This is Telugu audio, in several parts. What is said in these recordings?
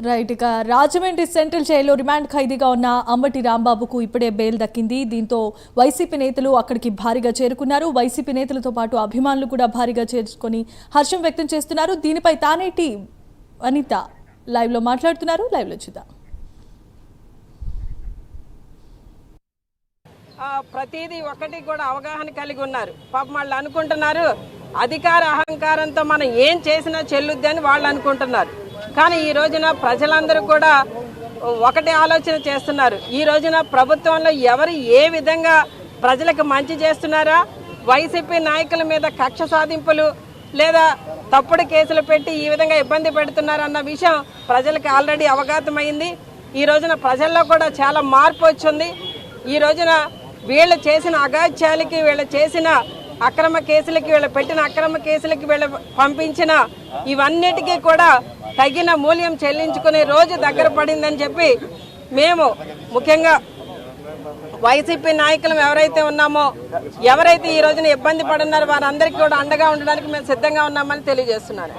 రైట్. ఇక రాజమండ్రి సెంట్రల్ జైల్లో రిమాండ్ ఖైదీగా ఉన్న అంబటి రాంబాబుకు ఇప్పుడే బెయిల్ దక్కింది. దీంతో వైసీపీ నేతలు అక్కడికి భారీగా చేరుకున్నారు. వైసీపీ నేతలతో పాటు అభిమానులు కూడా భారీగా చేర్చుకొని హర్షం వ్యక్తం చేస్తున్నారు. దీనిపై తానేటి అనిత లైవ్లో మాట్లాడుతున్నారు. లైవ్లో చూద్దాం. ప్రతిదీ ఒకటి కూడా అవగాహన కలిగి ఉన్నారు. పాపం వాళ్ళు అనుకుంటున్నారు అధికార అహంకారంతో మనం ఏం చేసినా చెల్లుద్ది అని వాళ్ళు అనుకుంటున్నారు. కానీ ఈ రోజున ప్రజలందరూ కూడా ఒకటే ఆలోచన చేస్తున్నారు. ఈ రోజున ప్రభుత్వంలో ఎవరు ఏ విధంగా ప్రజలకు మంచి చేస్తున్నారా, వైసీపీ నాయకుల మీద కక్ష సాధింపులు లేదా తప్పుడు కేసులు పెట్టి ఈ విధంగా ఇబ్బంది పెడుతున్నారన్న విషయం ప్రజలకు ఆల్రెడీ అవగతమైంది. ఈ రోజున ప్రజల్లో కూడా చాలా మార్పు వచ్చింది. ఈ రోజున వీళ్ళు చేసిన అగాత్యాలకి, వీళ్ళు చేసిన అక్రమ కేసులకి, వీళ్ళు పెట్టిన అక్రమ కేసులకి, వీళ్ళు పంపించిన ఇవన్నిటికీ కూడా తగిన మూల్యం చెల్లించుకునే రోజు దగ్గర పడిందని చెప్పి మేము ముఖ్యంగా వైసీపీ నాయకులు ఎవరైతే ఉన్నామో, ఎవరైతే ఈ రోజున ఇబ్బంది పడున్నారో వారందరికీ కూడా అండగా ఉండడానికి మేము సిద్ధంగా ఉన్నామని తెలియజేస్తున్నాను.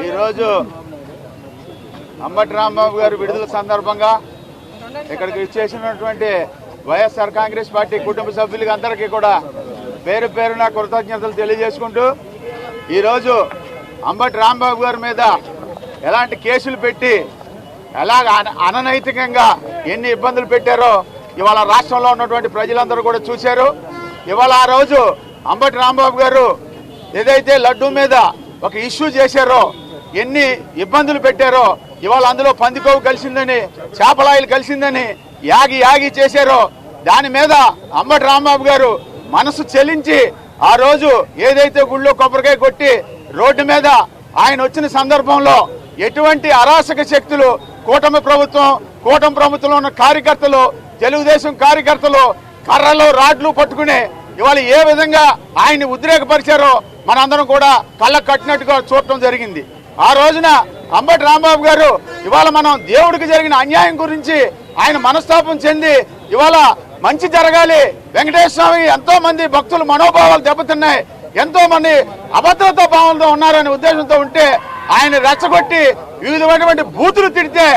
ఈరోజు అంబటి రాంబాబు గారు విడుదల సందర్భంగా ఇక్కడికి ఇచ్చేసినటువంటి వైఎస్ఆర్ కాంగ్రెస్ పార్టీ కుటుంబ సభ్యులకి అందరికీ కూడా పేరు పేరున కృతజ్ఞతలు తెలియజేసుకుంటూ, ఈరోజు అంబటి రాంబాబు గారి మీద ఎలాంటి కేసులు పెట్టి ఎలాగ అననైతికంగా ఎన్ని ఇబ్బందులు పెట్టారో ఇవాళ రాష్ట్రంలో ఉన్నటువంటి ప్రజలందరూ కూడా చూశారు. ఇవాళ ఆ రోజు అంబటి రాంబాబు గారు ఏదైతే లడ్డూ మీద ఒక ఇష్యూ చేశారో, ఎన్ని ఇబ్బందులు పెట్టారో, ఇవాళ అందులో పందికోవు కలిసిందని, చేపలాయిలు కలిసిందని యాగి చేశారో, దాని మీద అంబటి రాంబాబు గారు మనసు చెలించి ఆ రోజు ఏదైతే గుళ్ళో కొబ్బరికాయ కొట్టి రోడ్డు మీద ఆయన వచ్చిన సందర్భంలో ఎటువంటి అరాచక శక్తులు, కూటమి ప్రభుత్వంలో ఉన్న కార్యకర్తలు, తెలుగుదేశం కార్యకర్తలు కర్రలు రాడ్లు పట్టుకుని ఇవాళ ఏ విధంగా ఆయన్ని ఉద్రేకపరిచారో మనందరం కూడా కళ్ళ కట్టినట్టుగా చూడటం జరిగింది. ఆ రోజున అంబటి రాంబాబు గారు ఇవాళ మనం దేవుడికి జరిగిన అన్యాయం గురించి ఆయన మనస్తాపం చెంది ఇవాళ మంచి జరగాలి, వెంకటేశ్వర స్వామి ఎంతో మంది భక్తుల మనోభావాలు దెబ్బతిన్నాయి, ఎంతో మంది అభద్రతా భావంతో ఉన్నారనే ఉద్దేశంతో ఉంటే ఆయన రెచ్చగొట్టి వివిధమైనటువంటి బూతులు తిడితే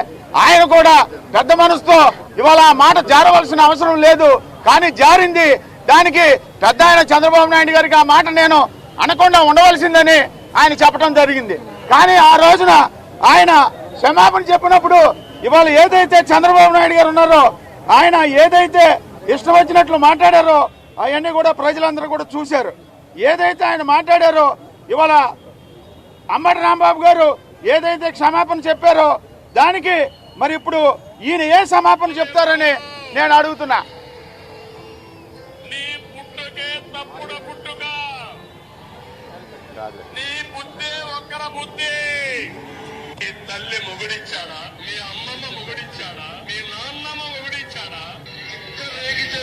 ఆయన కూడా పెద్ద మనసుతో ఇవాళ ఆ మాట జారవలసిన అవసరం లేదు, కానీ జారింది. దానికి పెద్ద ఆయన చంద్రబాబు నాయుడు గారికి ఆ మాట నేను అనకుండా ఉండవలసిందని ఆయన చెప్పడం జరిగింది. కానీ ఆ రోజున ఆయన క్షమాపణ చెప్పినప్పుడు ఇవాళ ఏదైతే చంద్రబాబు నాయుడు గారు ఉన్నారో, ఆయన ఏదైతే ఇష్టం వచ్చినట్లు మాట్లాడారో అవన్నీ కూడా ప్రజలందరూ కూడా చూశారు. ఏదైతే ఆయన మాట్లాడారో ఇవాళ అంబటి రాంబాబు గారు ఏదైతే క్షమాపణ చెప్పారో దానికి మరి ఇప్పుడు ఈయన ఏ క్షమాపణ చెప్తారని నేను అడుగుతున్నా.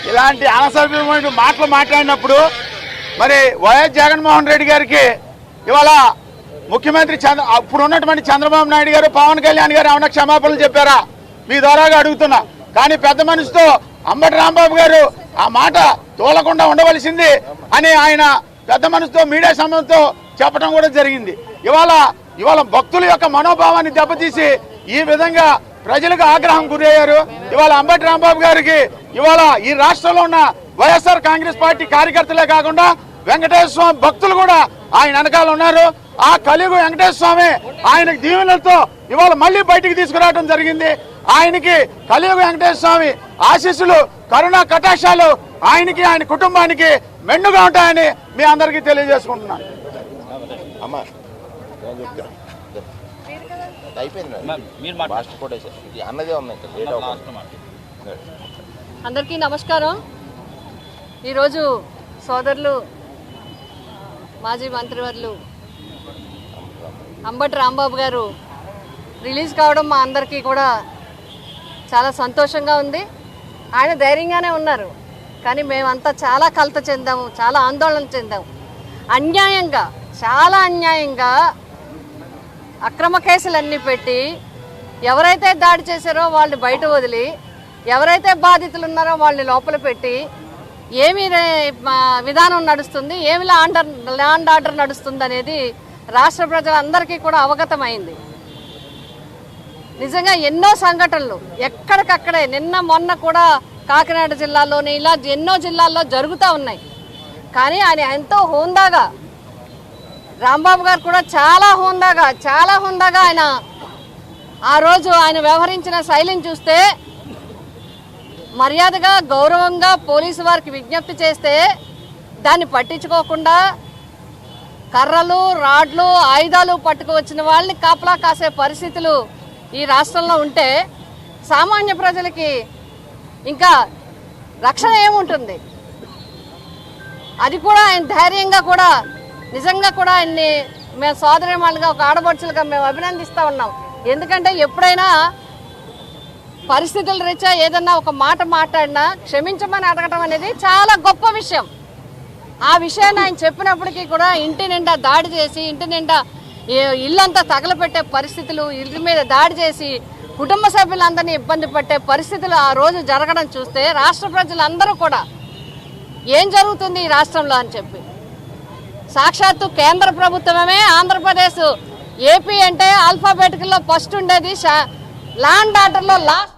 ఇలాంటి అనసభ్యమైన మాటలు మాట్లాడినప్పుడు మరి వైఎస్ జగన్మోహన్ రెడ్డి గారికి ఇవాళ ముఖ్యమంత్రి ఇప్పుడు ఉన్నటువంటి చంద్రబాబు నాయుడు గారు, పవన్ కళ్యాణ్ గారు ఏమన్నా క్షమాపణలు చెప్పారా మీ ద్వారాగా అడుగుతున్నా. కానీ పెద్ద మనిషితో అంబటి రాంబాబు గారు ఆ మాట తోలకుండా ఉండవలసింది అని ఆయన పెద్ద మనసుతో మీడియా సంబంధంతో చెప్పడం కూడా జరిగింది. ఇవాళ భక్తుల యొక్క మనోభావాన్ని దెబ్బతీసి ఈ విధంగా ప్రజలకు ఆగ్రహం గురయ్యారు. ఇవాళ అంబటి రాంబాబు గారికి ఇవాళ ఈ రాష్ట్రంలో ఉన్న వైఎస్ఆర్ కాంగ్రెస్ పార్టీ కార్యకర్తలే కాకుండా వెంకటేశ్వర స్వామి భక్తులు కూడా ఆయన వెనకాల ఉన్నారు. ఆ కలియుగ వెంకటేశ్వర స్వామి ఆయనకు దీవెనలతో ఇవాళ మళ్ళీ బయటికి తీసుకురావడం జరిగింది. ఆయనకి కలియుగ వెంకటేశ్వర స్వామి ఆశీస్సులు, కరుణా కటాక్షాలు ఆయనకి, ఆయన కుటుంబానికి మెండుగా ఉంటాయని మీ అందరికీ తెలియజేసుకుంటున్నాను. అందరికీ నమస్కారం. ఈరోజు సోదరులు మాజీ మంత్రివర్యులు అంబటి రాంబాబు గారు రిలీజ్ కావడం మా అందరికీ కూడా చాలా సంతోషంగా ఉంది. ఆయన ధైర్యంగానే ఉన్నారు, కానీ మేమంతా చాలా కలత చెందాము, చాలా ఆందోళన చెందాము. అన్యాయంగా, చాలా అన్యాయంగా అక్రమ కేసులన్నీ పెట్టి ఎవరైతే దాడి చేశారో వాళ్ళు బయట వదిలి ఎవరైతే బాధితులు ఉన్నారో వాళ్ళని లోపల పెట్టి ఏమి విధానం నడుస్తుంది, ఏమి ల్యాండ్ ఆర్డర్ నడుస్తుంది అనేది రాష్ట్ర ప్రజలందరికీ కూడా అవగతమైంది. నిజంగా ఎన్నో సంఘటనలు ఎక్కడికక్కడే నిన్న మొన్న కూడా కాకినాడ జిల్లాలోని ఇలా ఎన్నో జిల్లాల్లో జరుగుతూ ఉన్నాయి. కానీ ఆయన ఎంతో హోందాగా, రాంబాబు గారు కూడా చాలా హోందాగా ఆయన ఆ రోజు ఆయన వ్యవహరించిన శైలిని చూస్తే మర్యాదగా గౌరవంగా పోలీసు వారికి విజ్ఞప్తి చేస్తే దాన్ని పట్టించుకోకుండా కర్రలు రాడ్లు ఆయుధాలు పట్టుకువచ్చిన వాళ్ళని కాపలా కాసే పరిస్థితులు ఈ రాష్ట్రంలో ఉంటే సామాన్య ప్రజలకి ఇంకా రక్షణ ఏముంటుంది? అది కూడా ఆయన ధైర్యంగా కూడా నిజంగా కూడా ఆయన్ని మేము సోదరిమణులుగా ఒక ఆడపడుచులుగా మేము అభినందిస్తూ ఉన్నాం. ఎందుకంటే ఎప్పుడైనా పరిస్థితుల రీత్యా ఏదన్నా ఒక మాట మాట్లాడినా క్షమించమని అడగటం అనేది చాలా గొప్ప విషయం. ఆ విషయాన్ని ఆయన చెప్పినప్పటికీ కూడా ఇంటి నిండా దాడి చేసి ఇంటి నిండా ఇల్లంతా తగలపెట్టే పరిస్థితులు, ఇల్లు మీద దాడి చేసి కుటుంబ సభ్యులందరినీ ఇబ్బంది పెట్టే పరిస్థితులు ఆ రోజు జరగడం చూస్తే రాష్ట్ర ప్రజలందరూ కూడా ఏం జరుగుతుంది ఈ రాష్ట్రంలో అని చెప్పి సాక్షాత్తు కేంద్ర ప్రభుత్వమే ఆంధ్రప్రదేశ్ ఏపీ అంటే ఆల్ఫాబెటికల్లో ఫస్ట్ ఉండేది, ల్యాండ్ ఆర్డర్లో లాస్ట్